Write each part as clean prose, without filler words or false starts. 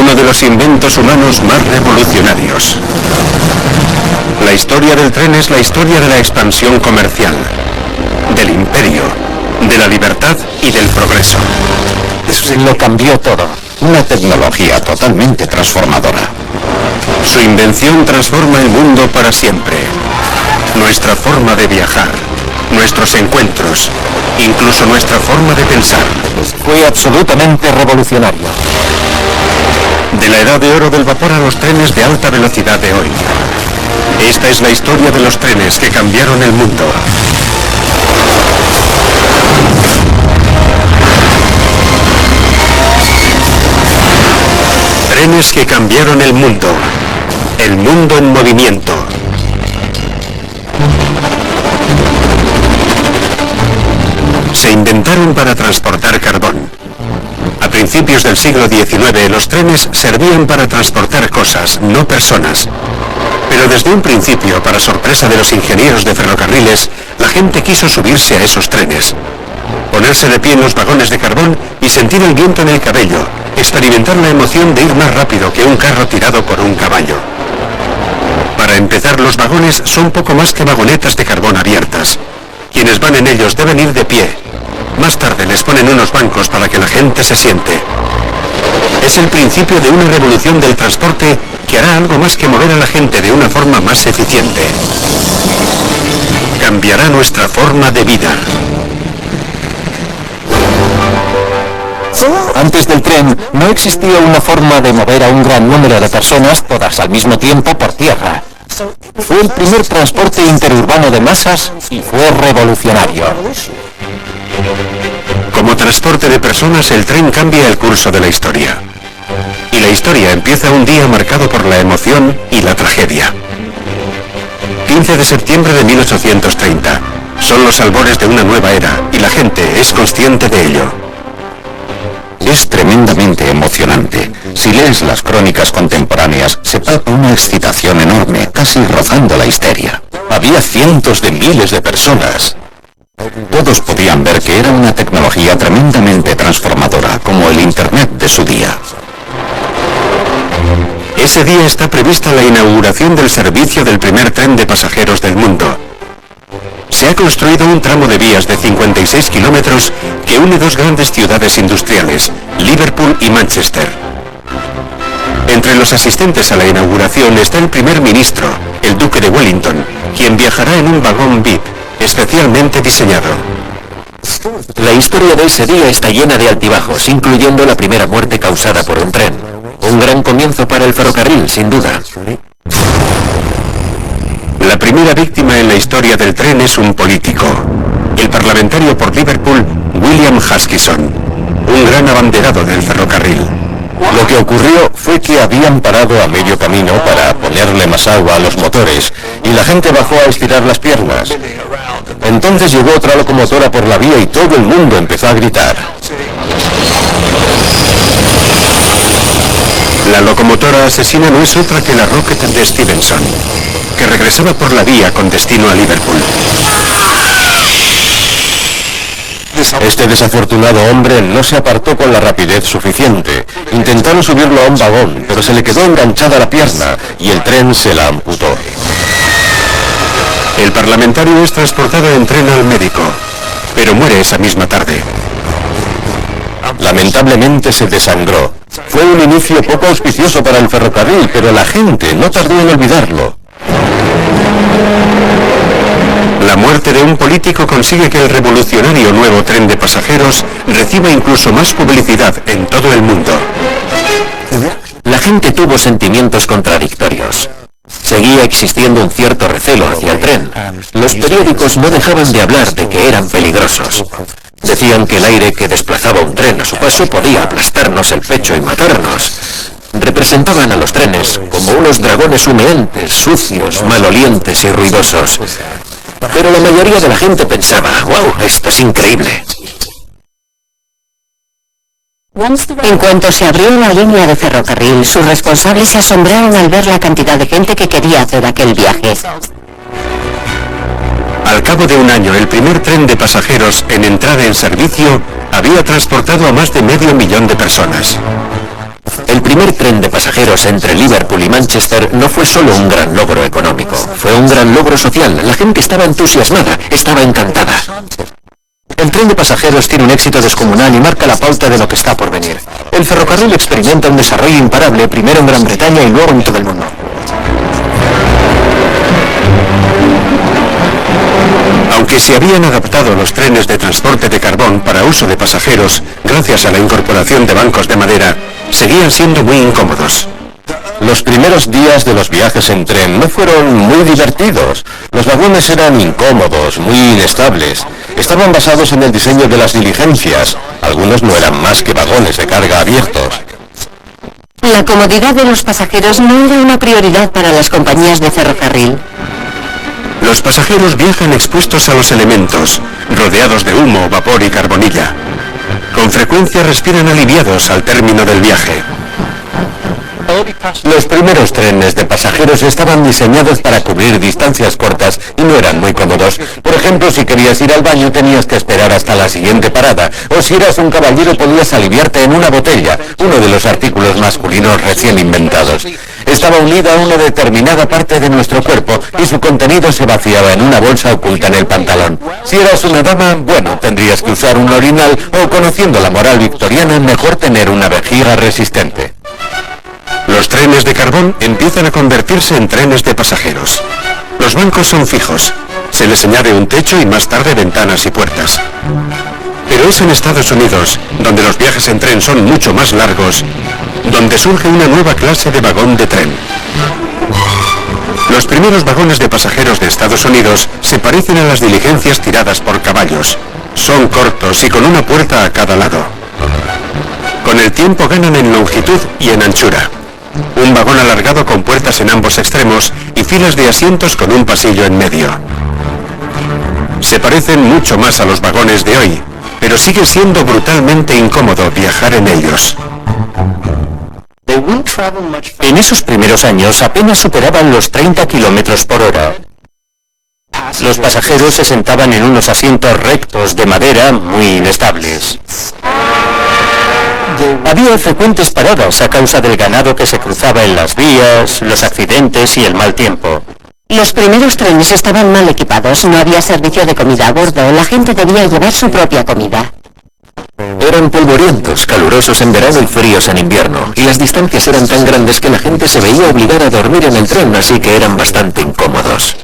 uno de los inventos humanos más revolucionarios. La historia del tren es la historia de la expansión comercial, del imperio, de la libertad y del progreso. Lo cambió todo. Una tecnología totalmente transformadora. Su invención transforma el mundo para siempre. Nuestra forma de viajar, nuestros encuentros, incluso nuestra forma de pensar. Fue absolutamente revolucionario. De la edad de oro del vapor a los trenes de alta velocidad de hoy. Esta es la historia de los trenes que cambiaron el mundo. Trenes que cambiaron el mundo. El mundo en movimiento. Se inventaron para transportar carbón. A principios del siglo XIX, los trenes servían para transportar cosas, no personas. Pero desde un principio, para sorpresa de los ingenieros de ferrocarriles, la gente quiso subirse a esos trenes, ponerse de pie en los vagones de carbón y sentir el viento en el cabello, experimentar la emoción de ir más rápido que un carro tirado por un caballo. Para empezar, los vagones son poco más que vagonetas de carbón abiertas. Quienes van en ellos deben ir de pie. Más tarde les ponen unos bancos para que la gente se siente. Es el principio de una revolución del transporte que hará algo más que mover a la gente de una forma más eficiente. Cambiará nuestra forma de vida. Antes del tren no existía una forma de mover a un gran número de personas todas al mismo tiempo por tierra. Fue el primer transporte interurbano de masas y fue revolucionario. Como transporte de personas, el tren cambia el curso de la historia. Y la historia empieza un día marcado por la emoción y la tragedia. 15 de septiembre de 1830. Son los albores de una nueva era y la gente es consciente de ello. Es tremendamente emocionante. Si lees las crónicas contemporáneas, se palpa una excitación enorme, casi rozando la histeria. Había cientos de miles de personas. Todos podían ver que era una tecnología tremendamente transformadora, como el Internet de su día. Ese día está prevista la inauguración del servicio del primer tren de pasajeros del mundo. Se ha construido un tramo de vías de 56 kilómetros que une dos grandes ciudades industriales, Liverpool y Manchester. Entre los asistentes a la inauguración está el primer ministro, el duque de Wellington, quien viajará en un vagón VIP, especialmente diseñado. La historia de ese día está llena de altibajos, incluyendo la primera muerte causada por un tren. Un gran comienzo para el ferrocarril, sin duda. La primera víctima en la historia del tren es un político, el parlamentario por Liverpool, William Huskisson, un gran abanderado del ferrocarril. Lo que ocurrió fue que habían parado a medio camino para ponerle más agua a los motores y la gente bajó a estirar las piernas. Entonces llegó otra locomotora por la vía y todo el mundo empezó a gritar. La locomotora asesina no es otra que la Rocket de Stevenson, que regresaba por la vía con destino a Liverpool. Este desafortunado hombre no se apartó con la rapidez suficiente. Intentaron subirlo a un vagón, pero se le quedó enganchada la pierna y el tren se la amputó. El parlamentario es transportado en tren al médico, pero muere esa misma tarde. Lamentablemente se desangró. Fue un inicio poco auspicioso para el ferrocarril, pero la gente no tardó en olvidarlo. La muerte de un político consigue que el revolucionario nuevo tren de pasajeros reciba incluso más publicidad en todo el mundo. La gente tuvo sentimientos contradictorios. Seguía existiendo un cierto recelo hacia el tren. Los periódicos no dejaban de hablar de que eran peligrosos. Decían que el aire que desplazaba un tren a su paso podía aplastarnos el pecho y matarnos. Representaban a los trenes como unos dragones humeantes, sucios, malolientes y ruidosos. Pero la mayoría de la gente pensaba, ¡wow, esto es increíble! En cuanto se abrió una línea de ferrocarril, sus responsables se asombraron al ver la cantidad de gente que quería hacer aquel viaje. Al cabo de un año, el primer tren de pasajeros en entrar en servicio había transportado a más de 500.000 de personas. El El primer tren de pasajeros entre Liverpool y Manchester no fue solo un gran logro económico, fue un gran logro social. La gente estaba entusiasmada, estaba encantada. El tren de pasajeros tiene un éxito descomunal y marca la pauta de lo que está por venir. El ferrocarril experimenta un desarrollo imparable, primero en Gran Bretaña y luego en todo el mundo. Aunque se habían adaptado los trenes de transporte de carbón para uso de pasajeros gracias a la incorporación de bancos de madera, seguían siendo muy incómodos. Los primeros días de los viajes en tren no fueron muy divertidos. Los vagones eran incómodos, muy inestables. Estaban basados en el diseño de las diligencias. Algunos no eran más que vagones de carga abiertos. La comodidad de los pasajeros no era una prioridad para las compañías de ferrocarril. Los pasajeros viajan expuestos a los elementos, rodeados de humo, vapor y carbonilla. Con frecuencia respiran aliviados al término del viaje. Los primeros trenes de pasajeros estaban diseñados para cubrir distancias cortas y no eran muy cómodos. Por ejemplo, si querías ir al baño tenías que esperar hasta la siguiente parada, o si eras un caballero podías aliviarte en una botella, uno de los artículos masculinos recién inventados. Estaba unida a una determinada parte de nuestro cuerpo y su contenido se vaciaba en una bolsa oculta en el pantalón. Si eras una dama, bueno, tendrías que usar un orinal o, conociendo la moral victoriana, mejor tener una vejiga resistente. Los trenes de carbón empiezan a convertirse en trenes de pasajeros. Los bancos son fijos, se les añade un techo y más tarde ventanas y puertas. Pero es en Estados Unidos, donde los viajes en tren son mucho más largos, donde surge una nueva clase de vagón de tren. Los primeros vagones de pasajeros de Estados Unidos se parecen a las diligencias tiradas por caballos. Son cortos y con una puerta a cada lado. Con el tiempo ganan en longitud y en anchura. Un vagón alargado con puertas en ambos extremos y filas de asientos con un pasillo en medio. Se parecen mucho más a los vagones de hoy, pero sigue siendo brutalmente incómodo viajar en ellos. En esos primeros años apenas superaban los 30 kilómetros por hora. Los pasajeros se sentaban en unos asientos rectos de madera muy inestables. Había frecuentes paradas a causa del ganado que se cruzaba en las vías, los accidentes y el mal tiempo. Los primeros trenes estaban mal equipados, no había servicio de comida a bordo, la gente debía llevar su propia comida. Eran polvorientos, calurosos en verano y fríos en invierno, y las distancias eran tan grandes que la gente se veía obligada a dormir en el tren, así que eran bastante incómodos.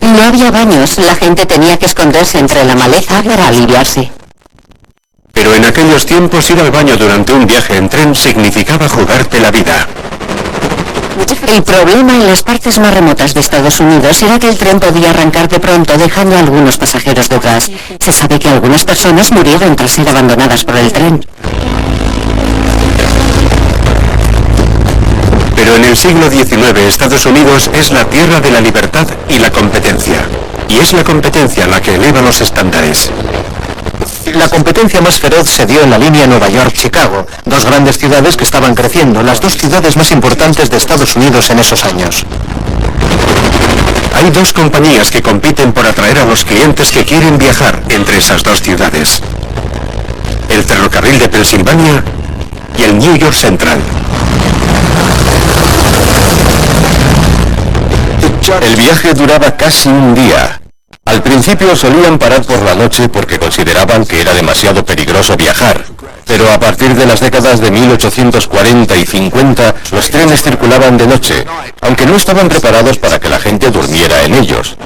No había baños, la gente tenía que esconderse entre la maleza para aliviarse. Pero en aquellos tiempos ir al baño durante un viaje en tren significaba jugarte la vida. El problema en las partes más remotas de Estados Unidos era que el tren podía arrancar de pronto dejando a algunos pasajeros detrás. Se sabe que algunas personas murieron tras ser abandonadas por el tren. Pero en el siglo XIX Estados Unidos es la tierra de la libertad y la competencia. Y es la competencia la que eleva los estándares. La competencia más feroz se dio en la línea Nueva York-Chicago, dos grandes ciudades que estaban creciendo, las dos ciudades más importantes de Estados Unidos en esos años. Hay dos compañías que compiten por atraer a los clientes que quieren viajar entre esas dos ciudades. El ferrocarril de Pensilvania y el New York Central. El viaje duraba casi un día. Al principio solían parar por la noche porque consideraban que era demasiado peligroso viajar, pero a partir de las décadas de 1840 y 50 los trenes circulaban de noche, aunque no estaban preparados para que la gente durmiera en ellos.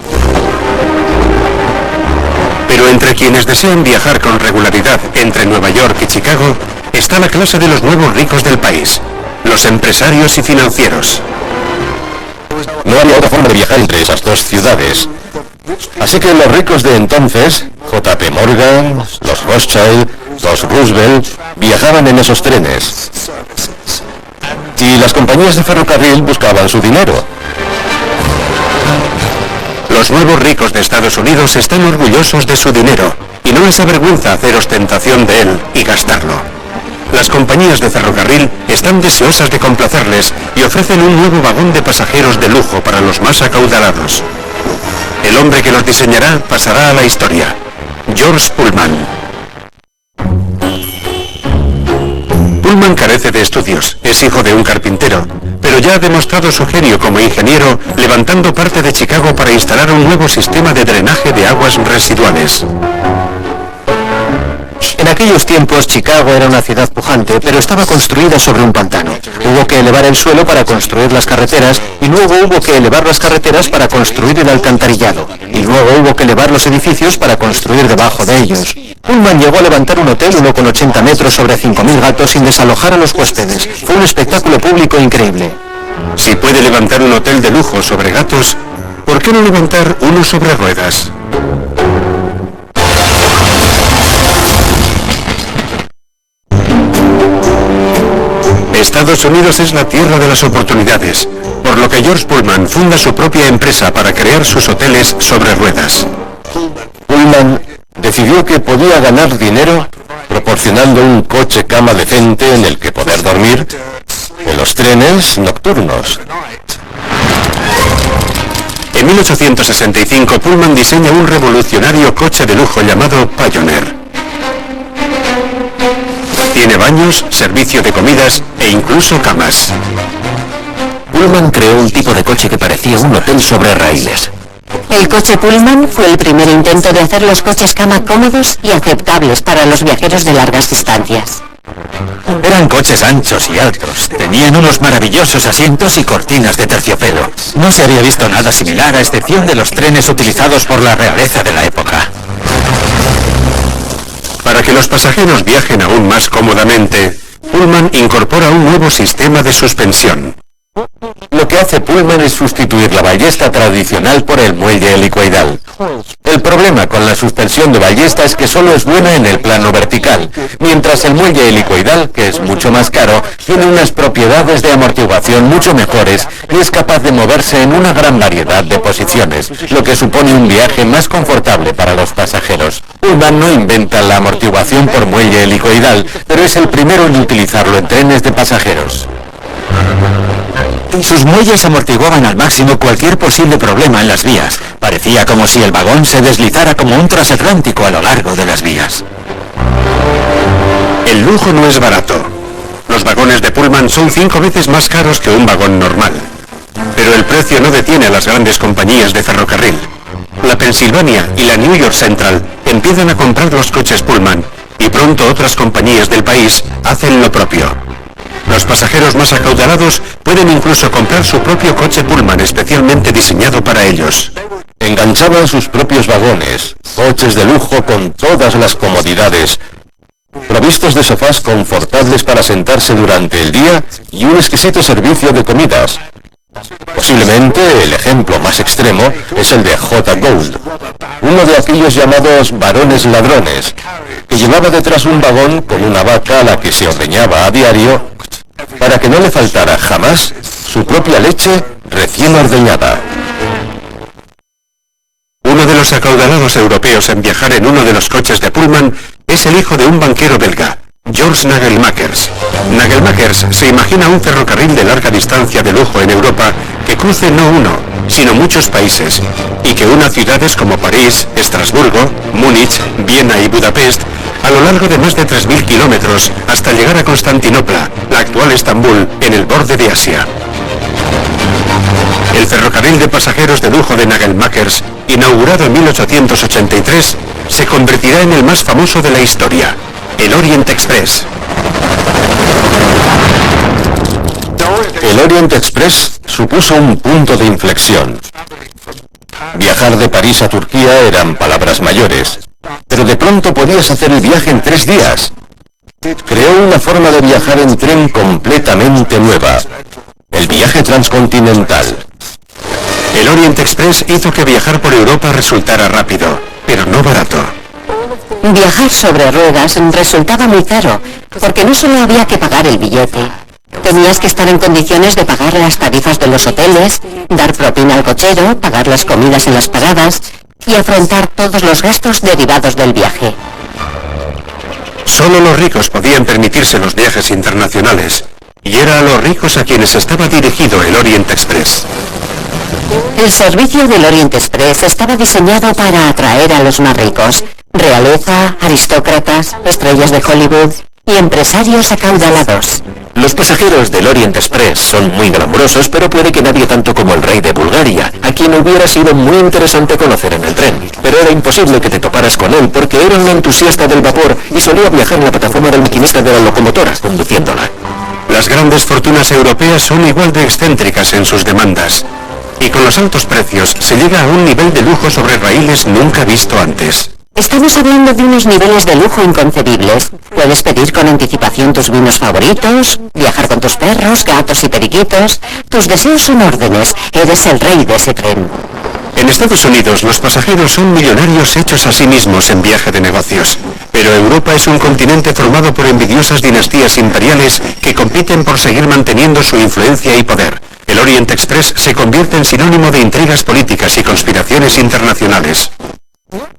Pero entre quienes desean viajar con regularidad entre Nueva York y Chicago está la clase de los nuevos ricos del país, los empresarios y financieros. No había otra forma de viajar entre esas dos ciudades. Así que los ricos de entonces, J.P. Morgan, los Rothschild, los Roosevelt, viajaban en esos trenes. Y las compañías de ferrocarril buscaban su dinero. Los nuevos ricos de Estados Unidos están orgullosos de su dinero y no les avergüenza hacer ostentación de él y gastarlo. Las compañías de ferrocarril están deseosas de complacerles y ofrecen un nuevo vagón de pasajeros de lujo para los más acaudalados. El hombre que los diseñará pasará a la historia, George Pullman. Pullman Pullman carece de estudios, es hijo de un carpintero, pero ya ha demostrado su genio como ingeniero levantando parte de Chicago para instalar un nuevo sistema de drenaje de aguas residuales. En aquellos tiempos Chicago era una ciudad pujante, pero estaba construida sobre un pantano. Hubo que elevar el suelo para construir las carreteras y luego hubo que elevar las carreteras para construir el alcantarillado. Y luego hubo que elevar los edificios para construir debajo de ellos. Pullman llegó a levantar un hotel 1,80 metros sobre 5.000 gatos sin desalojar a los huéspedes. Fue un espectáculo público increíble. Si puede levantar un hotel de lujo sobre gatos, ¿por qué no levantar uno sobre ruedas? Estados Unidos es la tierra de las oportunidades, por lo que George Pullman funda su propia empresa para crear sus hoteles sobre ruedas. Pullman decidió que podía ganar dinero proporcionando un coche cama decente en el que poder dormir en los trenes nocturnos. En 1865 Pullman diseña un revolucionario coche de lujo llamado Pioneer. Tiene baños, servicio de comidas e incluso camas. Pullman creó un tipo de coche que parecía un hotel sobre raíles. El coche Pullman fue el primer intento de hacer los coches cama cómodos y aceptables para los viajeros de largas distancias. Eran coches anchos y altos, tenían unos maravillosos asientos y cortinas de terciopelo. No se había visto nada similar a excepción de los trenes utilizados por la realeza de la época. Para que los pasajeros viajen aún más cómodamente, Pullman incorpora un nuevo sistema de suspensión. Lo que hace Pullman es sustituir la ballesta tradicional por el muelle helicoidal. El problema con la suspensión de ballesta es que solo es buena en el plano vertical, mientras el muelle helicoidal, que es mucho más caro, tiene unas propiedades de amortiguación mucho mejores y es capaz de moverse en una gran variedad de posiciones, lo que supone un viaje más confortable para los pasajeros. Pullman no inventa la amortiguación por muelle helicoidal, pero es el primero en utilizarlo en trenes de pasajeros. Sus muelles amortiguaban al máximo cualquier posible problema en las vías. Parecía como si el vagón se deslizara como un transatlántico a lo largo de las vías. El lujo no es barato. Los vagones de Pullman son 5 veces más caros que un vagón normal. Pero el precio no detiene a las grandes compañías de ferrocarril. La Pennsylvania y la New York Central empiezan a comprar los coches Pullman y pronto otras compañías del país hacen lo propio. Los pasajeros más acaudalados pueden incluso comprar su propio coche Pullman especialmente diseñado para ellos. Enganchaban sus propios vagones, coches de lujo con todas las comodidades, provistos de sofás confortables para sentarse durante el día y un exquisito servicio de comidas. Posiblemente el ejemplo más extremo es el de J. Gould, uno de aquellos llamados varones ladrones, que llevaba detrás un vagón con una vaca a la que se ordeñaba a diario para que no le faltara jamás su propia leche recién ordeñada. Uno de los acaudalados europeos en viajar en uno de los coches de Pullman es el hijo de un banquero belga, George Nagelmakers. Nagelmakers se imagina un ferrocarril de larga distancia de lujo en Europa que cruce no uno, sino muchos países, y que una ciudades como París, Estrasburgo, Múnich, Viena y Budapest a lo largo de más de 3.000 kilómetros hasta llegar a Constantinopla, la actual Estambul, en el borde de Asia. El ferrocarril de pasajeros de lujo de Nagelmakers, inaugurado en 1883, se convertirá en el más famoso de la historia, el Orient Express. El Orient Express supuso un punto de inflexión. Viajar de París a Turquía eran palabras mayores, pero de pronto podías hacer el viaje en 3 días. Creó una forma de viajar en tren completamente nueva, el viaje transcontinental. El Orient Express hizo que viajar por Europa resultara rápido, pero no barato. Viajar sobre ruedas resultaba muy caro, porque no solo había que pagar el billete. Tenías que estar en condiciones de pagar las tarifas de los hoteles, dar propina al cochero, pagar las comidas en las paradas y afrontar todos los gastos derivados del viaje. Solo los ricos podían permitirse los viajes internacionales, y era a los ricos a quienes estaba dirigido el Orient Express. El servicio del Orient Express estaba diseñado para atraer a los más ricos, realeza, aristócratas, estrellas de Hollywood y empresarios acaudalados. Los pasajeros del Orient Express son muy glamurosos, pero puede que nadie tanto como el rey de Bulgaria, a quien hubiera sido muy interesante conocer en el tren. Pero era imposible que te toparas con él, porque era un entusiasta del vapor y solía viajar en la plataforma del maquinista de la locomotora, conduciéndola. Las grandes fortunas europeas son igual de excéntricas en sus demandas. Y con los altos precios se llega a un nivel de lujo sobre raíles nunca visto antes. Estamos hablando de unos niveles de lujo inconcebibles. Puedes pedir con anticipación tus vinos favoritos, viajar con tus perros, gatos y periquitos. Tus deseos son órdenes. Eres el rey de ese tren. En Estados Unidos los pasajeros son millonarios hechos a sí mismos en viaje de negocios. Pero Europa es un continente formado por envidiosas dinastías imperiales que compiten por seguir manteniendo su influencia y poder. El Orient Express se convierte en sinónimo de intrigas políticas y conspiraciones internacionales.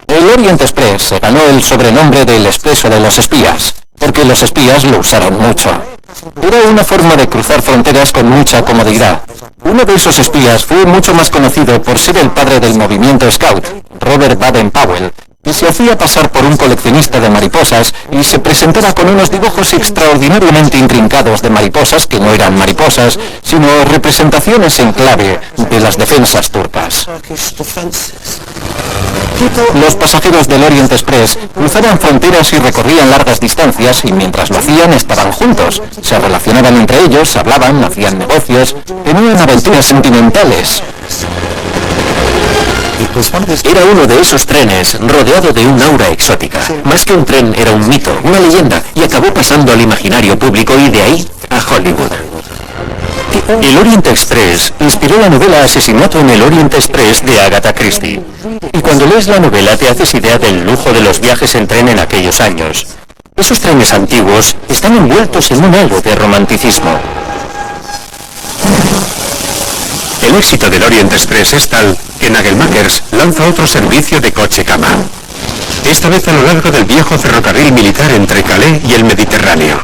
El Orient Express se ganó el sobrenombre del Expreso de los Espías, porque los espías lo usaron mucho. Era una forma de cruzar fronteras con mucha comodidad. Uno de esos espías fue mucho más conocido por ser el padre del movimiento Scout, Robert Baden-Powell, y se hacía pasar por un coleccionista de mariposas y se presentaba con unos dibujos extraordinariamente intrincados de mariposas que no eran mariposas, sino representaciones en clave de las defensas turcas. Los pasajeros del Orient Express cruzaban fronteras y recorrían largas distancias y mientras lo hacían estaban juntos, se relacionaban entre ellos, hablaban, hacían negocios, tenían aventuras sentimentales. Era uno de esos trenes rodeado de un aura exótica. Más que un tren, era un mito, una leyenda, y acabó pasando al imaginario público y de ahí a Hollywood. El Orient Express inspiró la novela Asesinato en el Orient Express de Agatha Christie. Y cuando lees la novela te haces idea del lujo de los viajes en tren en aquellos años. Esos trenes antiguos están envueltos en un halo de romanticismo. El éxito del Orient Express es tal que Nagelmakers lanza otro servicio de coche-cama. Esta vez a lo largo del viejo ferrocarril militar entre Calais y el Mediterráneo.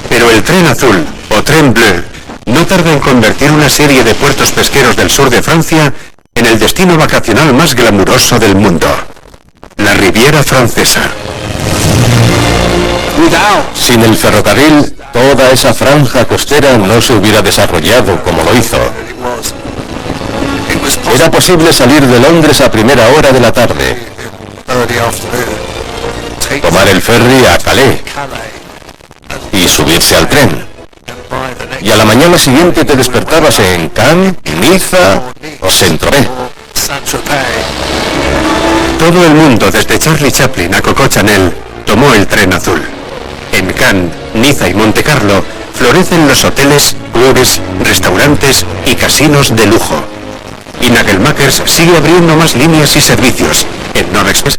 Pero el tren azul, o tren bleu, no tarda en convertir una serie de puertos pesqueros del sur de Francia en el destino vacacional más glamuroso del mundo. La Riviera Francesa. Sin el ferrocarril, toda esa franja costera no se hubiera desarrollado como lo hizo. Era posible salir de Londres a primera hora de la tarde, tomar el ferry a Calais y subirse al tren. Y a la mañana siguiente te despertabas en Cannes, Niza o Saint-Tropez. Todo el mundo, desde Charlie Chaplin a Coco Chanel, tomó el tren azul. En Cannes, Niza y Montecarlo florecen los hoteles, clubes, restaurantes y casinos de lujo. Y Nagelmakers sigue abriendo más líneas y servicios. El Nord Express,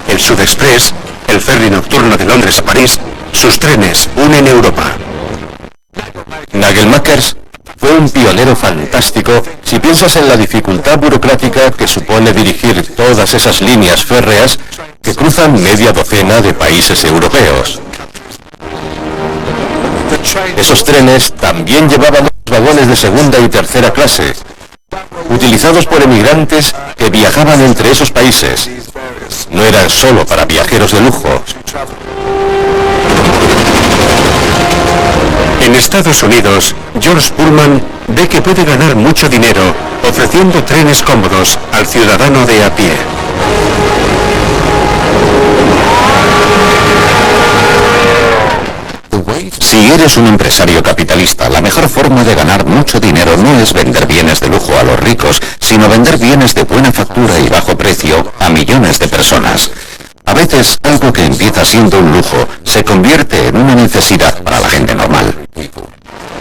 el Sud Express, el ferry nocturno de Londres a París, sus trenes unen Europa. Nagelmakers fue un pionero fantástico si piensas en la dificultad burocrática que supone dirigir todas esas líneas férreas que cruzan media docena de países europeos. Esos trenes también llevaban vagones de segunda y tercera clase, utilizados por emigrantes que viajaban entre esos países. No eran solo para viajeros de lujo. En Estados Unidos, George Pullman ve que puede ganar mucho dinero ofreciendo trenes cómodos al ciudadano de a pie. Si eres un empresario capitalista, la mejor forma de ganar mucho dinero no es vender bienes de lujo a los ricos, sino vender bienes de buena factura y bajo precio a millones de personas. A veces, algo que empieza siendo un lujo se convierte en una necesidad para la gente normal.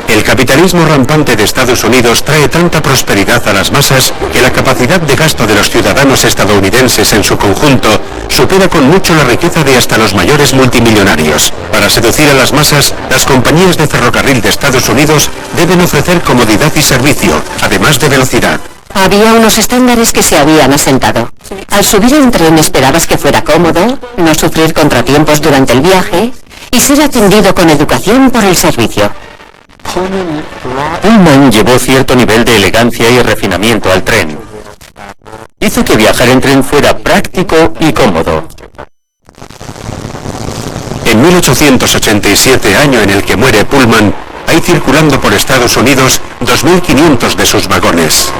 El capitalismo rampante de Estados Unidos trae tanta prosperidad a las masas que la capacidad de gasto de los ciudadanos estadounidenses en su conjunto supera con mucho la riqueza de hasta los mayores multimillonarios. Para seducir a las masas, las compañías de ferrocarril de Estados Unidos deben ofrecer comodidad y servicio, además de velocidad. Había unos estándares que se habían asentado. Al subir a un tren esperabas que fuera cómodo, no sufrir contratiempos durante el viaje y ser atendido con educación por el servicio. Pullman llevó cierto nivel de elegancia y refinamiento al tren. Hizo que viajar en tren fuera práctico y cómodo. En 1887, año en el que muere Pullman, hay circulando por Estados Unidos 2.500 de sus vagones.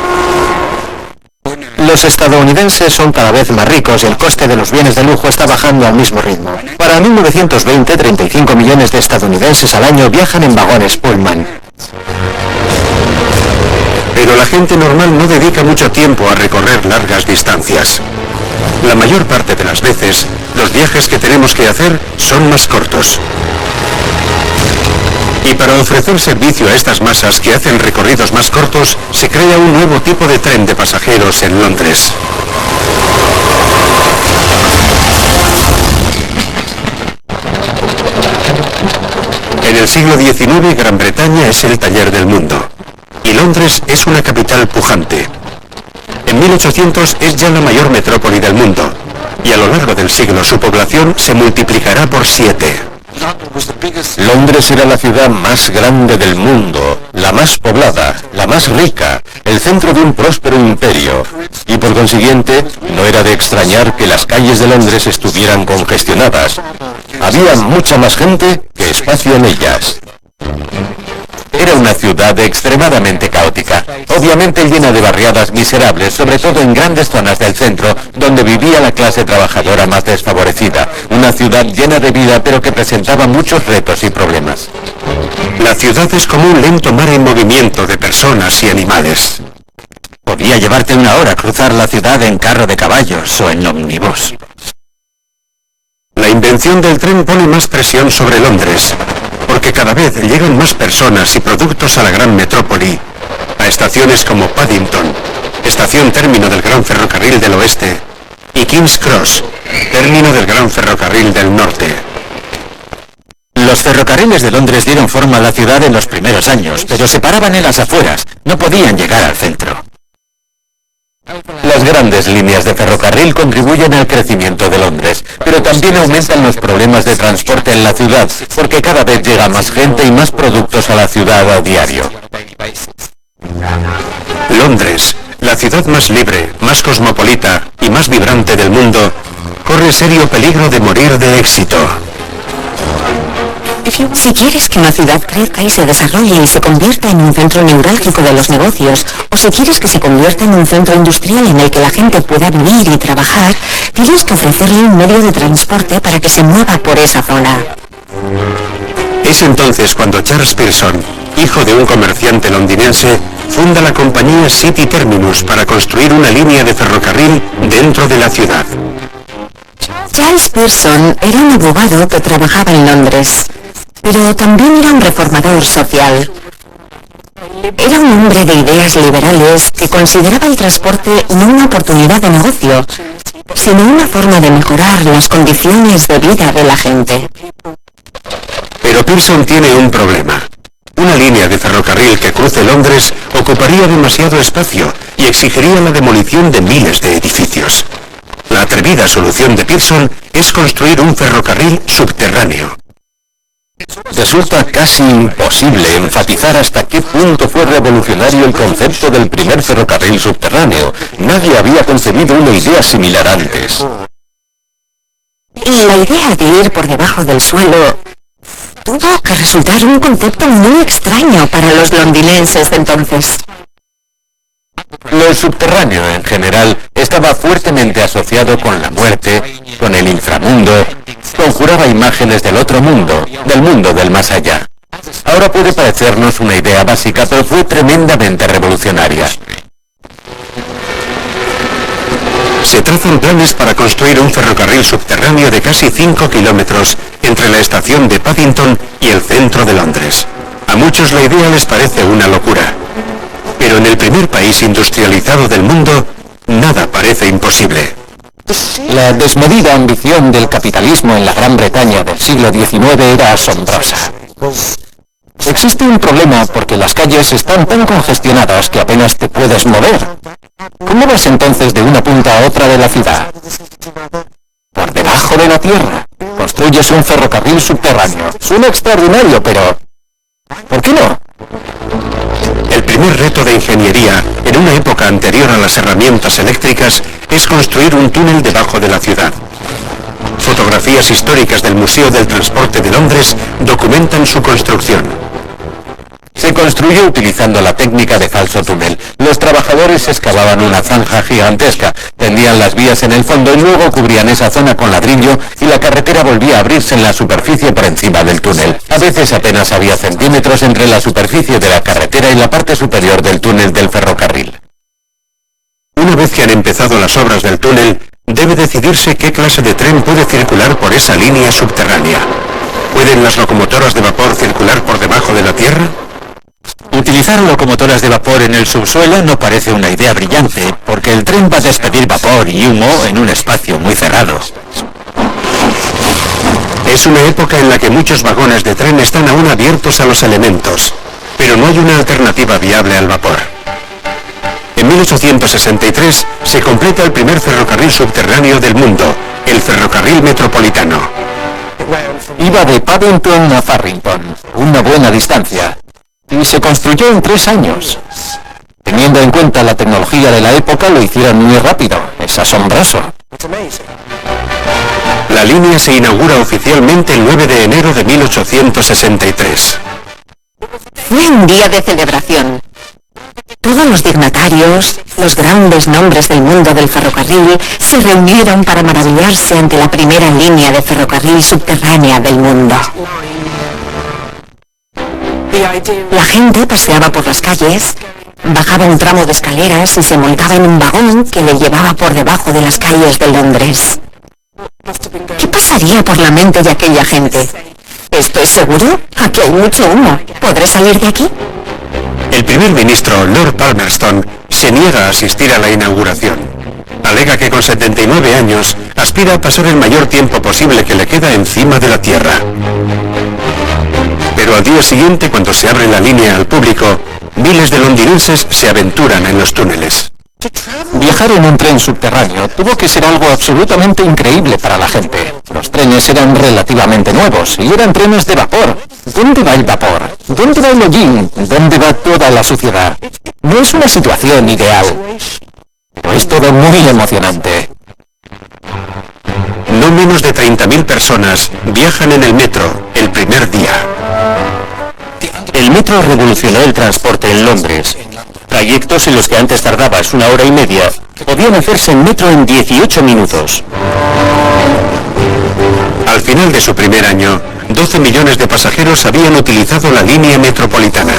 Los estadounidenses son cada vez más ricos y el coste de los bienes de lujo está bajando al mismo ritmo. Para 1920, 35 millones de estadounidenses al año viajan en vagones Pullman. Pero la gente normal no dedica mucho tiempo a recorrer largas distancias. La mayor parte de las veces, los viajes que tenemos que hacer son más cortos. Y para ofrecer servicio a estas masas que hacen recorridos más cortos, se crea un nuevo tipo de tren de pasajeros en Londres. En el siglo XIX, Gran Bretaña es el taller del mundo. Y Londres es una capital pujante. En 1800 es ya la mayor metrópoli del mundo. Y a lo largo del siglo su población se multiplicará por 7. Londres era la ciudad más grande del mundo, la más poblada, la más rica, el centro de un próspero imperio. Y por consiguiente, no era de extrañar que las calles de Londres estuvieran congestionadas. Había mucha más gente que espacio en ellas. Era una ciudad extremadamente caótica, obviamente llena de barriadas miserables, sobre todo en grandes zonas del centro, donde vivía la clase trabajadora más desfavorecida. Una ciudad llena de vida, pero que presentaba muchos retos y problemas. La ciudad es como un lento mar en movimiento de personas y animales. Podía llevarte una hora cruzar la ciudad en carro de caballos o en ómnibus. La invención del tren pone más presión sobre Londres, porque cada vez llegan más personas y productos a la gran metrópoli, a estaciones como Paddington, estación término del Gran Ferrocarril del Oeste, y King's Cross, término del Gran Ferrocarril del Norte. Los ferrocarriles de Londres dieron forma a la ciudad en los primeros años, pero se paraban en las afueras, no podían llegar al centro. Las grandes líneas de ferrocarril contribuyen al crecimiento de Londres, pero también aumentan los problemas de transporte en la ciudad, porque cada vez llega más gente y más productos a la ciudad a diario. Londres, la ciudad más libre, más cosmopolita y más vibrante del mundo, corre serio peligro de morir de éxito. Si quieres que una ciudad crezca y se desarrolle y se convierta en un centro neurálgico de los negocios, o si quieres que se convierta en un centro industrial en el que la gente pueda vivir y trabajar, tienes que ofrecerle un medio de transporte para que se mueva por esa zona. Es entonces cuando Charles Pearson, hijo de un comerciante londinense, funda la compañía City Terminus para construir una línea de ferrocarril dentro de la ciudad. Charles Pearson era un abogado que trabajaba en Londres, pero también era un reformador social. Era un hombre de ideas liberales que consideraba el transporte no una oportunidad de negocio, sino una forma de mejorar las condiciones de vida de la gente. Pero Pearson tiene un problema. Una línea de ferrocarril que cruce Londres ocuparía demasiado espacio y exigiría la demolición de miles de edificios. La atrevida solución de Pearson es construir un ferrocarril subterráneo. Resulta casi imposible enfatizar hasta qué punto fue revolucionario el concepto del primer ferrocarril subterráneo. Nadie había concebido una idea similar antes. Y la idea de ir por debajo del suelo tuvo que resultar un concepto muy extraño para los londinenses de entonces. Lo subterráneo, en general, estaba fuertemente asociado con la muerte, con el inframundo, conjuraba imágenes del otro mundo, del mundo del más allá. Ahora puede parecernos una idea básica, pero fue tremendamente revolucionaria. Se trazan planes para construir un ferrocarril subterráneo de casi 5 kilómetros entre la estación de Paddington y el centro de Londres. A muchos la idea les parece una locura. Pero en el primer país industrializado del mundo, nada parece imposible. La desmedida ambición del capitalismo en la Gran Bretaña del siglo XIX era asombrosa. Existe un problema porque las calles están tan congestionadas que apenas te puedes mover. ¿Cómo vas entonces de una punta a otra de la ciudad? Por debajo de la tierra. Construyes un ferrocarril subterráneo. Suena extraordinario, pero ¿por qué no? El primer reto de ingeniería, en una época anterior a las herramientas eléctricas, es construir un túnel debajo de la ciudad. Fotografías históricas del Museo del Transporte de Londres documentan su construcción. Se construyó utilizando la técnica de falso túnel. Los trabajadores excavaban una zanja gigantesca, tendían las vías en el fondo y luego cubrían esa zona con ladrillo y la carretera volvía a abrirse en la superficie por encima del túnel. A veces apenas había centímetros entre la superficie de la carretera y la parte superior del túnel del ferrocarril. Una vez que han empezado las obras del túnel, debe decidirse qué clase de tren puede circular por esa línea subterránea. ¿Pueden las locomotoras de vapor circular por debajo de la tierra? Utilizar locomotoras de vapor en el subsuelo no parece una idea brillante, porque el tren va a despedir vapor y humo en un espacio muy cerrado. Es una época en la que muchos vagones de tren están aún abiertos a los elementos, pero no hay una alternativa viable al vapor. En 1863 se completa el primer ferrocarril subterráneo del mundo, el ferrocarril metropolitano. Iba de Paddington a Farrington, una buena distancia, y se construyó en 3 años. Teniendo en cuenta la tecnología de la época, lo hicieron muy rápido. Es asombroso. La línea se inaugura oficialmente el 9 de enero de 1863. Fue un día de celebración. Todos los dignatarios, los grandes nombres del mundo del ferrocarril, se reunieron para maravillarse ante la primera línea de ferrocarril subterránea del mundo. La gente paseaba por las calles, bajaba un tramo de escaleras y se montaba en un vagón que le llevaba por debajo de las calles de Londres. ¿Qué pasaría por la mente de aquella gente? ¿Estoy seguro? Aquí hay mucho humo. ¿Podré salir de aquí? El primer ministro, Lord Palmerston, se niega a asistir a la inauguración. Alega que con 79 años aspira a pasar el mayor tiempo posible que le queda encima de la Tierra. Pero al día siguiente, cuando se abre la línea al público, miles de londinenses se aventuran en los túneles. Viajar en un tren subterráneo tuvo que ser algo absolutamente increíble para la gente. Los trenes eran relativamente nuevos y eran trenes de vapor. ¿Dónde va el vapor? ¿Dónde va el hollín? ¿Dónde va toda la suciedad? No es una situación ideal, pero es todo muy emocionante. No menos de 30.000 personas viajan en el metro el primer día. El metro revolucionó el transporte en Londres. Trayectos en los que antes tardabas 1 hora y media podían hacerse en metro en 18 minutos. Al final de su primer año, 12 millones de pasajeros habían utilizado la línea metropolitana.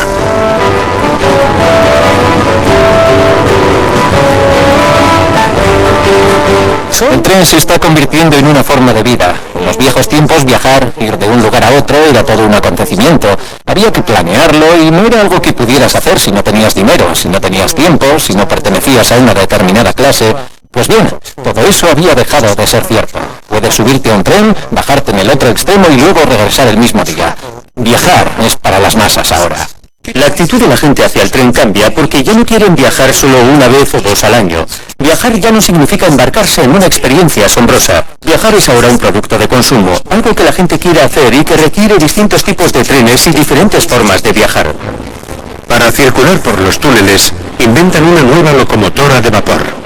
El tren se está convirtiendo en una forma de vida. En los viejos tiempos viajar, ir de un lugar a otro era todo un acontecimiento. Había que planearlo y no era algo que pudieras hacer si no tenías dinero, si no tenías tiempo, si no pertenecías a una determinada clase. Pues bien, todo eso había dejado de ser cierto. Puedes subirte a un tren, bajarte en el otro extremo y luego regresar el mismo día. Viajar es para las masas ahora. La actitud de la gente hacia el tren cambia porque ya no quieren viajar solo 1 vez o 2 al año. Viajar ya no significa embarcarse en una experiencia asombrosa. Viajar es ahora un producto de consumo, algo que la gente quiere hacer y que requiere distintos tipos de trenes y diferentes formas de viajar. Para circular por los túneles, inventan una nueva locomotora de vapor.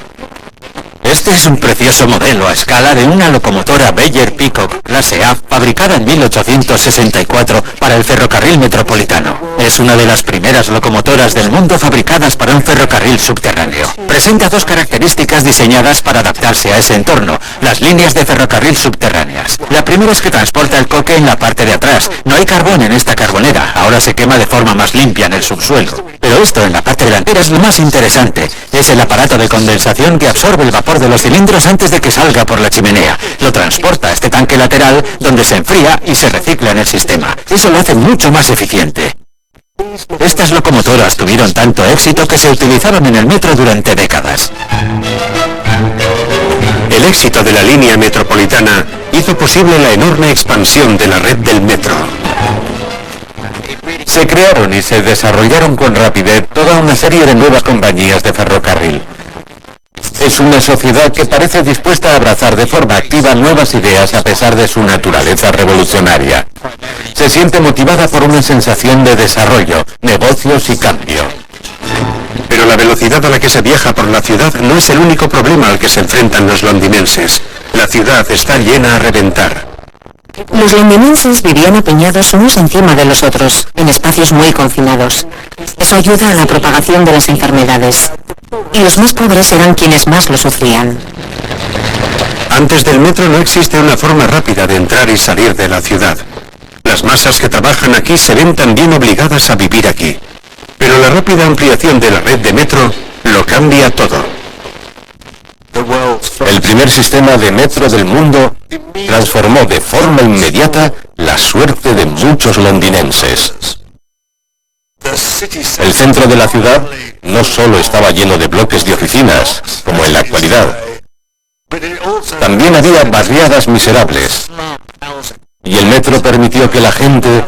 Este es un precioso modelo a escala de una locomotora Beyer Peacock clase A fabricada en 1864 para el ferrocarril metropolitano. Es una de las primeras locomotoras del mundo fabricadas para un ferrocarril subterráneo. Presenta 2 características diseñadas para adaptarse a ese entorno, las líneas de ferrocarril subterráneas. La primera es que transporta el coque en la parte de atrás. No hay carbón en esta carbonera, ahora se quema de forma más limpia en el subsuelo. Pero esto en la parte delantera es lo más interesante. Es el aparato de condensación que absorbe el vapor de los cilindros antes de que salga por la chimenea. Lo transporta a este tanque lateral donde se enfría y se recicla en el sistema. Eso lo hace mucho más eficiente. Estas locomotoras tuvieron tanto éxito que se utilizaron en el metro durante décadas. El éxito de la línea metropolitana hizo posible la enorme expansión de la red del metro. Se crearon y se desarrollaron con rapidez toda una serie de nuevas compañías de ferrocarril. Es una sociedad que parece dispuesta a abrazar de forma activa nuevas ideas a pesar de su naturaleza revolucionaria. Se siente motivada por una sensación de desarrollo, negocios y cambio. Pero la velocidad a la que se viaja por la ciudad no es el único problema al que se enfrentan los londinenses. La ciudad está llena a reventar. Los londinenses vivían apiñados unos encima de los otros, en espacios muy confinados. Eso ayuda a la propagación de las enfermedades. Y los más pobres eran quienes más lo sufrían. Antes del metro no existe una forma rápida de entrar y salir de la ciudad. Las masas que trabajan aquí se ven también obligadas a vivir aquí. Pero la rápida ampliación de la red de metro lo cambia todo. El primer sistema de metro del mundo transformó de forma inmediata la suerte de muchos londinenses. El centro de la ciudad no solo estaba lleno de bloques de oficinas, como en la actualidad. También había barriadas miserables. Y el metro permitió que la gente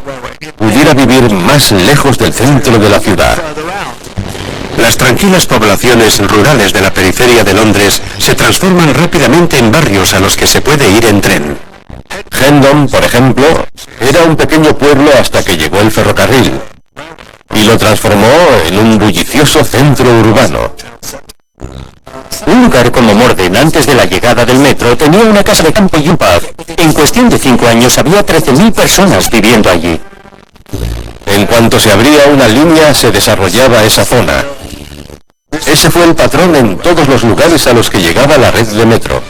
pudiera vivir más lejos del centro de la ciudad. Las tranquilas poblaciones rurales de la periferia de Londres se transforman rápidamente en barrios a los que se puede ir en tren. Hendon, por ejemplo, era un pequeño pueblo hasta que llegó el ferrocarril y lo transformó en un bullicioso centro urbano. Un lugar como Morden, antes de la llegada del metro, tenía una casa de campo y un pub. En cuestión de 5 años había 13.000 personas viviendo allí. En cuanto se abría una línea, se desarrollaba esa zona. Ese fue el patrón en todos los lugares a los que llegaba la red de metro.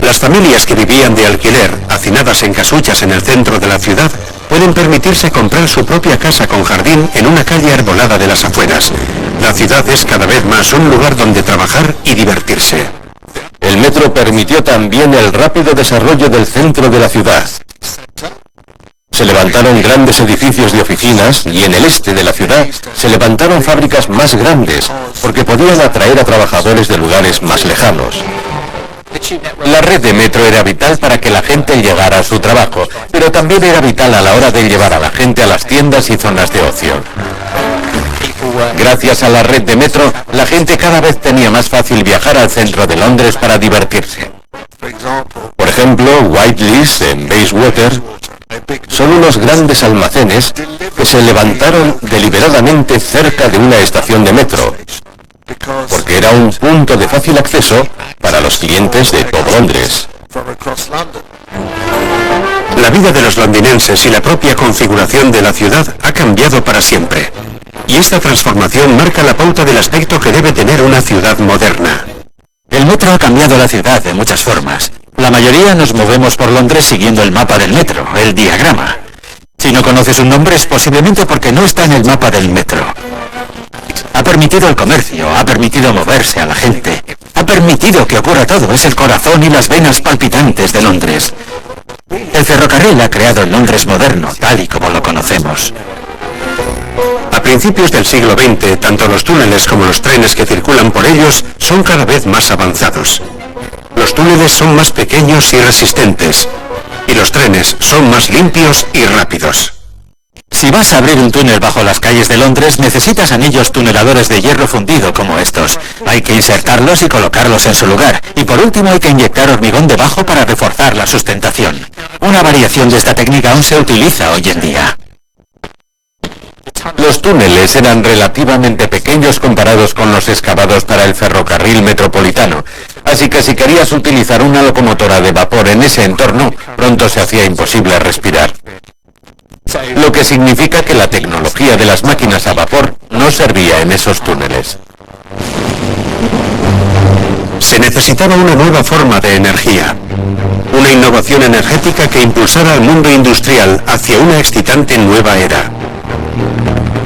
Las familias que vivían de alquiler, hacinadas en casuchas en el centro de la ciudad, pueden permitirse comprar su propia casa con jardín en una calle arbolada de las afueras. La ciudad es cada vez más un lugar donde trabajar y divertirse. El metro permitió también el rápido desarrollo del centro de la ciudad. Se levantaron grandes edificios de oficinas y en el este de la ciudad se levantaron fábricas más grandes porque podían atraer a trabajadores de lugares más lejanos. La red de metro era vital para que la gente llegara a su trabajo, pero también era vital a la hora de llevar a la gente a las tiendas y zonas de ocio. Gracias a la red de metro, la gente cada vez tenía más fácil viajar al centro de Londres para divertirse. Por ejemplo, Whiteley's en Bayswater son unos grandes almacenes que se levantaron deliberadamente cerca de una estación de metro, porque era un punto de fácil acceso para los clientes de todo Londres. La vida de los londinenses y la propia configuración de la ciudad ha cambiado para siempre. Y esta transformación marca la pauta del aspecto que debe tener una ciudad moderna. El metro ha cambiado la ciudad de muchas formas. La mayoría nos movemos por Londres siguiendo el mapa del metro, el diagrama. Si no conoces un nombre es posiblemente porque no está en el mapa del metro. Ha permitido el comercio, ha permitido moverse a la gente, ha permitido que ocurra todo, es el corazón y las venas palpitantes de Londres. El ferrocarril ha creado el Londres moderno, tal y como lo conocemos. A principios del siglo XX, tanto los túneles como los trenes que circulan por ellos son cada vez más avanzados. Los túneles son más pequeños y resistentes, y los trenes son más limpios y rápidos. Si vas a abrir un túnel bajo las calles de Londres, necesitas anillos tuneladores de hierro fundido como estos. Hay que insertarlos y colocarlos en su lugar. Y por último hay que inyectar hormigón debajo para reforzar la sustentación. Una variación de esta técnica aún se utiliza hoy en día. Los túneles eran relativamente pequeños comparados con los excavados para el ferrocarril metropolitano, así que si querías utilizar una locomotora de vapor en ese entorno, pronto se hacía imposible respirar. Lo que significa que la tecnología de las máquinas a vapor no servía en esos túneles. Se necesitaba una nueva forma de energía, una innovación energética que impulsara al mundo industrial hacia una excitante nueva era.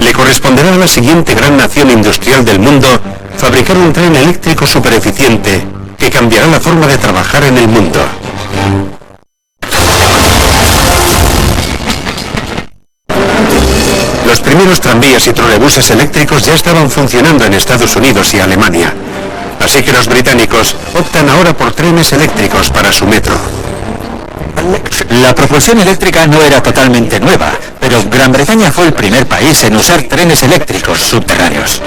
Le corresponderá a la siguiente gran nación industrial del mundo fabricar un tren eléctrico supereficiente que cambiará la forma de trabajar en el mundo. Los primeros tranvías y trolebuses eléctricos ya estaban funcionando en Estados Unidos y Alemania. Así que los británicos optan ahora por trenes eléctricos para su metro. La propulsión eléctrica no era totalmente nueva, pero Gran Bretaña fue el primer país en usar trenes eléctricos subterráneos.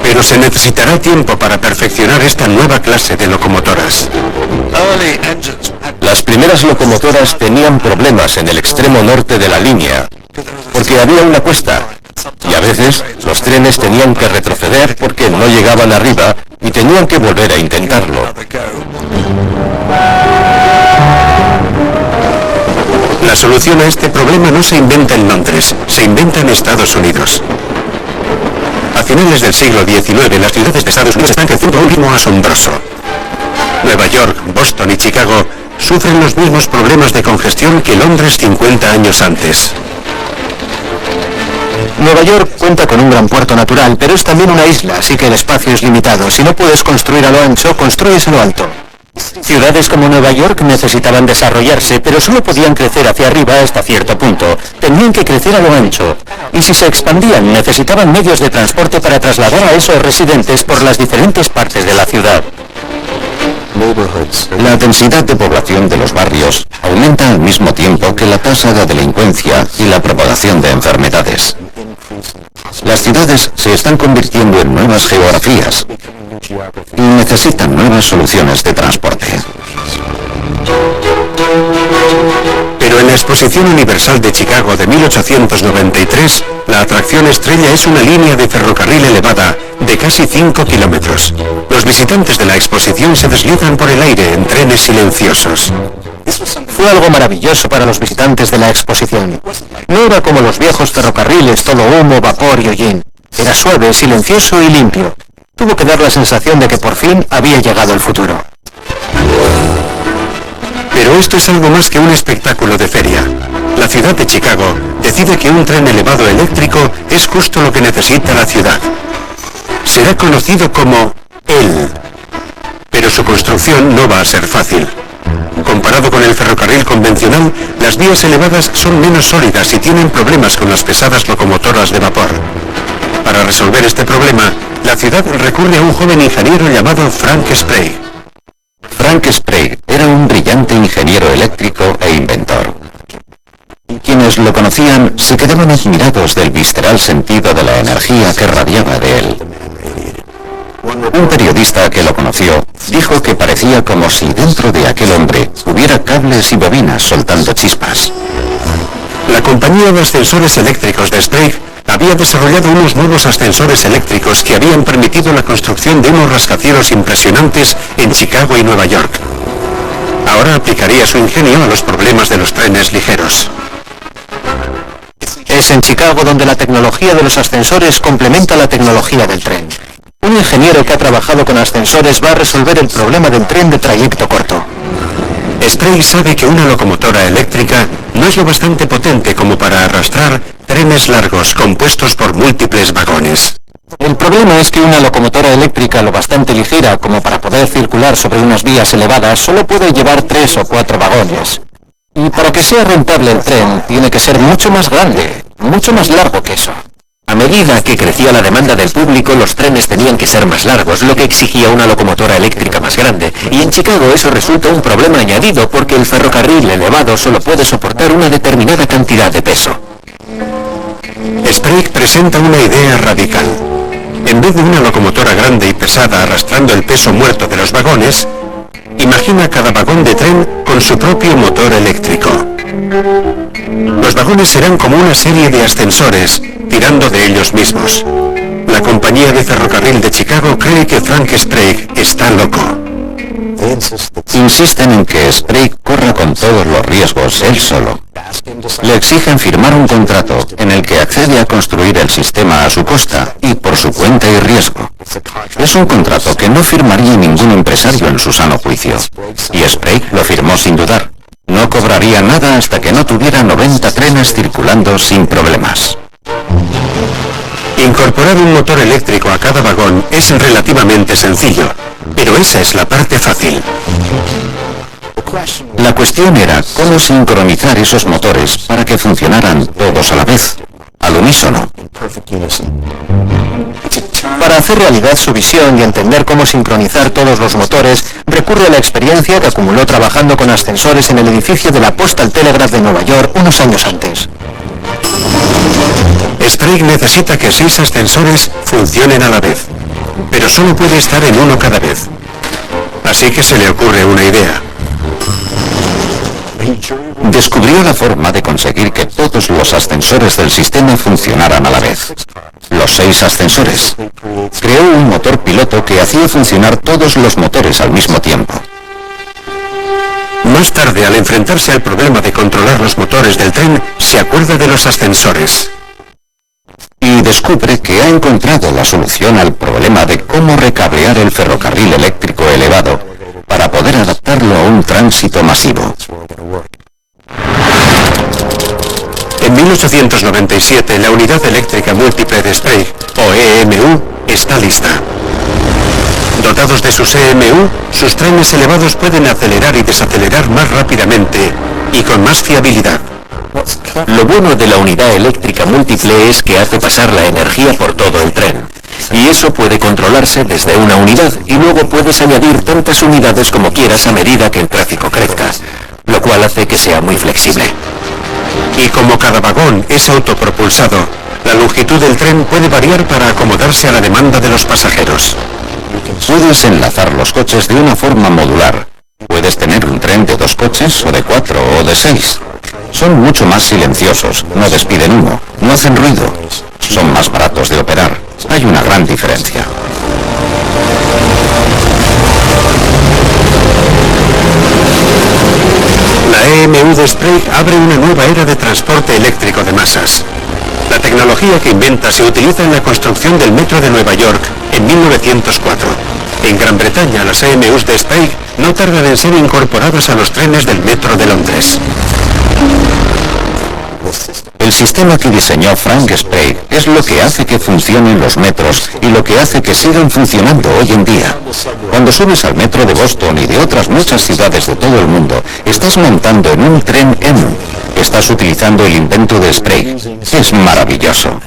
Pero se necesitará tiempo para perfeccionar esta nueva clase de locomotoras. Las primeras locomotoras tenían problemas en el extremo norte de la línea, porque había una cuesta, y a veces los trenes tenían que retroceder porque no llegaban arriba y tenían que volver a intentarlo. La solución a este problema no se inventa en Londres, se inventa en Estados Unidos. A finales del siglo XIX, las ciudades de Estados Unidos están creciendo a un ritmo asombroso. Nueva York, Boston y Chicago sufren los mismos problemas de congestión que Londres 50 años antes. Nueva York cuenta con un gran puerto natural, pero es también una isla, así que el espacio es limitado. Si no puedes construir a lo ancho, construyes a lo alto. Ciudades como Nueva York necesitaban desarrollarse, pero solo podían crecer hacia arriba hasta cierto punto. Tenían que crecer a lo ancho. Y si se expandían, necesitaban medios de transporte para trasladar a esos residentes por las diferentes partes de la ciudad. La densidad de población de los barrios aumenta al mismo tiempo que la tasa de delincuencia y la propagación de enfermedades. Las ciudades se están convirtiendo en nuevas geografías y necesitan nuevas soluciones de transporte. Pero en la Exposición Universal de Chicago de 1893, la atracción estrella es una línea de ferrocarril elevada de casi 5 kilómetros. Los visitantes de la exposición se deslizan por el aire en trenes silenciosos. Fue algo maravilloso para los visitantes de la exposición. No era como los viejos ferrocarriles, todo humo, vapor y hollín. Era suave, silencioso y limpio. Tuvo que dar la sensación de que por fin había llegado el futuro. Pero esto es algo más que un espectáculo de feria. La ciudad de Chicago decide que un tren elevado eléctrico es justo lo que necesita la ciudad. Será conocido como EL, pero su construcción no va a ser fácil. Comparado con el ferrocarril convencional, las vías elevadas son menos sólidas y tienen problemas con las pesadas locomotoras de vapor. Para resolver este problema, la ciudad recurre a un joven ingeniero llamado Frank Sprague. Frank Sprague era un brillante ingeniero eléctrico e inventor. Quienes lo conocían se quedaban admirados del visceral sentido de la energía que radiaba de él. Un periodista que lo conoció dijo que parecía como si dentro de aquel hombre hubiera cables y bobinas soltando chispas. La compañía de ascensores eléctricos de Sprague había desarrollado unos nuevos ascensores eléctricos que habían permitido la construcción de unos rascacielos impresionantes en Chicago y Nueva York. Ahora aplicaría su ingenio a los problemas de los trenes ligeros. Es en Chicago donde la tecnología de los ascensores complementa la tecnología del tren. Un ingeniero que ha trabajado con ascensores va a resolver el problema del tren de trayecto corto. Sprague sabe que una locomotora eléctrica no es lo bastante potente como para arrastrar trenes largos compuestos por múltiples vagones. El problema es que una locomotora eléctrica lo bastante ligera como para poder circular sobre unas vías elevadas solo puede llevar 3 o 4 vagones. Y para que sea rentable el tren tiene que ser mucho más grande, mucho más largo que eso. A medida que crecía la demanda del público, los trenes tenían que ser más largos, lo que exigía una locomotora eléctrica más grande. Y en Chicago eso resulta un problema añadido porque el ferrocarril elevado solo puede soportar una determinada cantidad de peso. Sprague presenta una idea radical. En vez de una locomotora grande y pesada arrastrando el peso muerto de los vagones, imagina cada vagón de tren con su propio motor eléctrico. Los vagones serán como una serie de ascensores, tirando de ellos mismos. La compañía de ferrocarril de Chicago cree que Frank Sprague está loco. Insisten en que Sprague corra con todos los riesgos él solo. Le exigen firmar un contrato en el que accede a construir el sistema a su costa y por su cuenta y riesgo. Es un contrato que no firmaría ningún empresario en su sano juicio. Y Sprague lo firmó sin dudar. No cobraría nada hasta que no tuviera 90 trenes circulando sin problemas. Incorporar un motor eléctrico a cada vagón es relativamente sencillo, pero esa es la parte fácil. La cuestión era cómo sincronizar esos motores para que funcionaran todos a la vez, al unísono. Para hacer realidad su visión y entender cómo sincronizar todos los motores, recurre a la experiencia que acumuló trabajando con ascensores en el edificio de la Postal Telegraph de Nueva York unos años antes. Sprague necesita que 6 ascensores funcionen a la vez, pero solo puede estar en uno cada vez. Así que se le ocurre una idea. Descubrió la forma de conseguir que todos los ascensores del sistema funcionaran a la vez. Los 6 ascensores. Creó un motor piloto que hacía funcionar todos los motores al mismo tiempo. Más tarde, al enfrentarse al problema de controlar los motores del tren, se acuerda de los ascensores. Y descubre que ha encontrado la solución al problema de cómo recablear el ferrocarril eléctrico elevado para poder adaptarlo a un tránsito masivo. En 1897, la Unidad Eléctrica Múltiple de Sprague, o EMU, está lista. Dotados de sus EMU, sus trenes elevados pueden acelerar y desacelerar más rápidamente y con más fiabilidad. Lo bueno de la unidad eléctrica múltiple es que hace pasar la energía por todo el tren. Y eso puede controlarse desde una unidad y luego puedes añadir tantas unidades como quieras a medida que el tráfico crezca, lo cual hace que sea muy flexible. Y como cada vagón es autopropulsado, la longitud del tren puede variar para acomodarse a la demanda de los pasajeros. Puedes enlazar los coches de una forma modular. Puedes tener un tren de 2 coches, o de 4, o de 6. Son mucho más silenciosos, no despiden humo, no hacen ruido. Son más baratos de operar. Hay una gran diferencia. La EMU de Sprague abre una nueva era de transporte eléctrico de masas. La tecnología que inventa se utiliza en la construcción del metro de Nueva York en 1904. En Gran Bretaña, las EMUs de Sprague no tardan en ser incorporadas a los trenes del metro de Londres. El sistema que diseñó Frank Sprague es lo que hace que funcionen los metros y lo que hace que sigan funcionando hoy en día. Cuando subes al metro de Boston y de otras muchas ciudades de todo el mundo, estás montando en un tren EMU. Estás utilizando el invento de Sprague. Es maravilloso.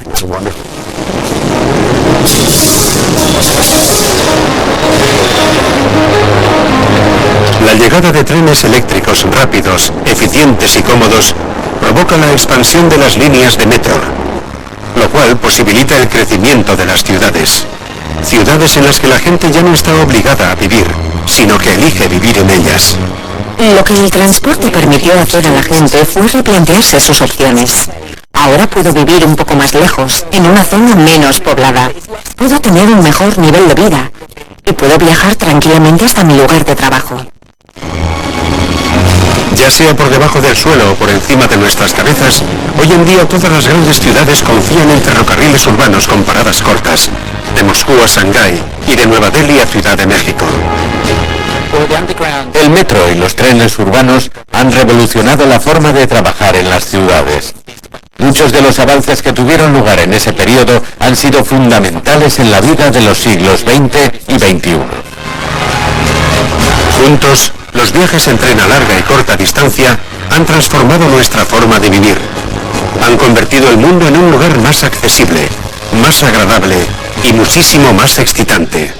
La llegada de trenes eléctricos rápidos, eficientes y cómodos provoca la expansión de las líneas de metro, lo cual posibilita el crecimiento de las ciudades. Ciudades en las que la gente ya no está obligada a vivir, sino que elige vivir en ellas. Lo que el transporte permitió hacer a la gente fue replantearse sus opciones. Ahora puedo vivir un poco más lejos, en una zona menos poblada. Puedo tener un mejor nivel de vida y puedo viajar tranquilamente hasta mi lugar de trabajo. Ya sea por debajo del suelo o por encima de nuestras cabezas, hoy en día todas las grandes ciudades confían en ferrocarriles urbanos con paradas cortas, de Moscú a Shanghái y de Nueva Delhi a Ciudad de México. El metro y los trenes urbanos han revolucionado la forma de trabajar en las ciudades. Muchos de los avances que tuvieron lugar en ese periodo han sido fundamentales en la vida de los siglos XX y XXI. Juntos, los viajes en tren a larga y corta distancia han transformado nuestra forma de vivir. Han convertido el mundo en un lugar más accesible, más agradable y muchísimo más excitante.